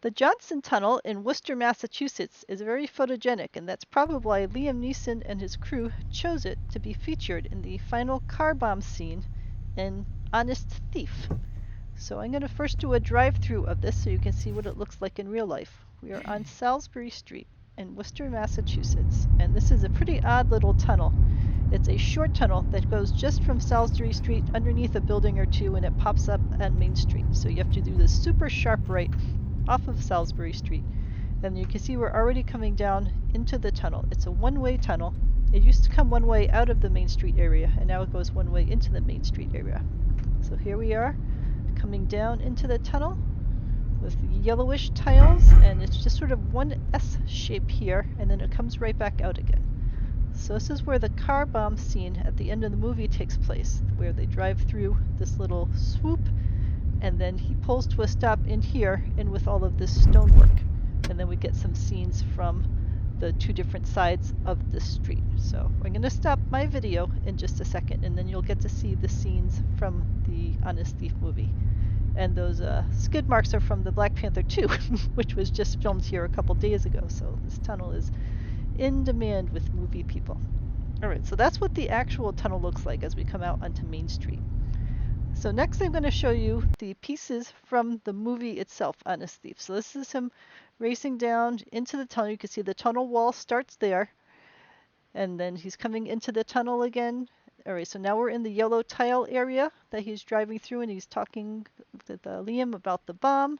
The Johnson Tunnel in Worcester, Massachusetts is very photogenic, and that's probably why Liam Neeson and his crew chose it to be featured in the final car bomb scene in Honest Thief. So I'm going to first do a drive-through of this so you can see what it looks like in real life. We are on Salisbury Street in Worcester, Massachusetts, and this is a pretty odd little tunnel. It's a short tunnel that goes just from Salisbury Street underneath a building or two, and it pops up on Main Street. So you have to do this super sharp right off of Salisbury Street. And you can see we're already coming down into the tunnel. It's a one-way tunnel. It used to come one way out of the Main Street area, and now it goes one way into the Main Street area. So here we are coming down into the tunnel with yellowish tiles, and it's just sort of one S shape here, and then it comes right back out again. So this is where the car bomb scene at the end of the movie takes place, where they drive through this little swoop, and then he pulls to a stop in here, and with all of this stonework. And then we get some scenes from the two different sides of the street. So I'm going to stop my video in just a second, and then you'll get to see the scenes from the Honest Thief movie. And those skid marks are from the Black Panther 2, which was just filmed here a couple days ago. So this tunnel is in demand with movie people. Alright, so that's what the actual tunnel looks like as we come out onto Main Street. So next I'm going to show you the pieces from the movie itself, Honest Thief. So this is him racing down into the tunnel. You can see the tunnel wall starts there, and then he's coming into the tunnel again. Alright, so now we're in the yellow tile area that he's driving through, and he's talking with Liam about the bomb.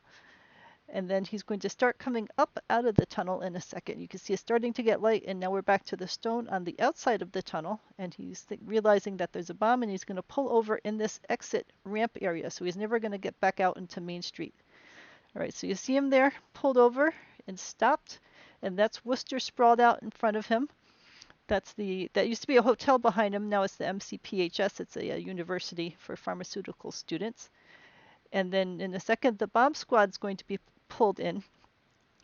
And then he's going to start coming up out of the tunnel in a second. You can see it's starting to get light, and now we're back to the stone on the outside of the tunnel, and he's realizing that there's a bomb, and he's going to pull over in this exit ramp area, so he's never going to get back out into Main Street. All right, so you see him there, pulled over and stopped, and that's Worcester sprawled out in front of him. That used to be a hotel behind him. Now it's the MCPHS. It's a university for pharmaceutical students. And then in a second, the bomb squad's going to be pulled in.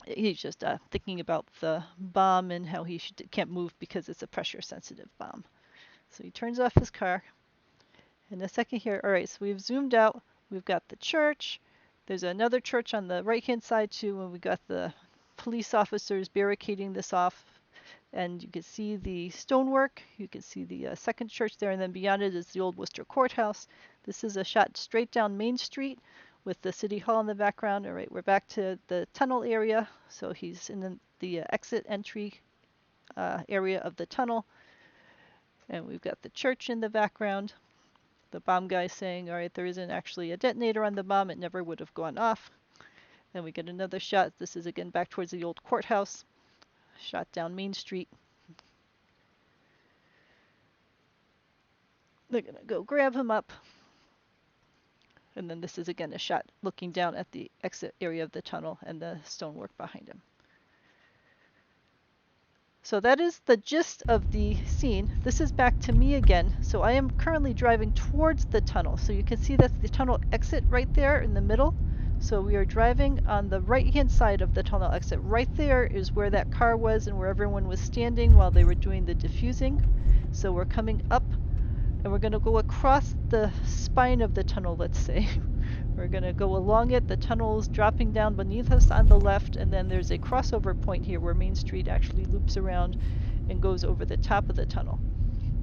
He's just thinking about the bomb and how he can't move because it's a pressure-sensitive bomb. So he turns off his car. In a second here, all right, so we've zoomed out. We've got the church. There's another church on the right-hand side, too, and we've got the police officers barricading this off. And you can see the stonework. You can see the second church there, and then beyond it is the old Worcester Courthouse. This is a shot straight down Main Street with the City Hall in the background. All right, we're back to the tunnel area. So he's in the exit entry area of the tunnel. And we've got the church in the background. The bomb guy saying, all right, there isn't actually a detonator on the bomb. It never would have gone off. Then we get another shot. This is again back towards the old courthouse. Shot down Main Street. They're going to go grab him up. And then this is again a shot looking down at the exit area of the tunnel and the stonework behind him. So that is the gist of the scene. This is back to me again. So I am currently driving towards the tunnel. So you can see that's the tunnel exit right there in the middle. So we are driving on the right-hand side of the tunnel exit. Right there is where that car was and where everyone was standing while they were doing the diffusing. So we're coming up, and we're going to go across the spine of the tunnel, let's say. We're going to go along it. The tunnel is dropping down beneath us on the left, and then there's a crossover point here where Main Street actually loops around and goes over the top of the tunnel.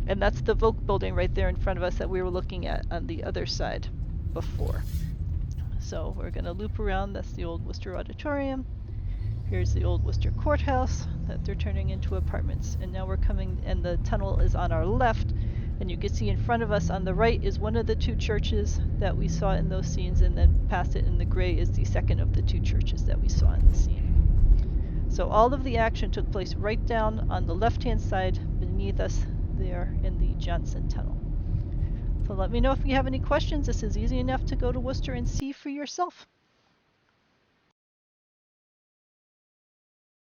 And that's the Volk building right there in front of us that we were looking at on the other side before. So we're going to loop around. That's the old Worcester Auditorium. Here's the old Worcester Courthouse that they're turning into apartments. And now we're coming, and the tunnel is on our left. And you can see in front of us on the right is one of the two churches that we saw in those scenes, and then past it in the gray is the second of the two churches that we saw in the scene. So all of the action took place right down on the left-hand side beneath us there in the Johnson Tunnel. So let me know if you have any questions. This is easy enough to go to Worcester and see for yourself.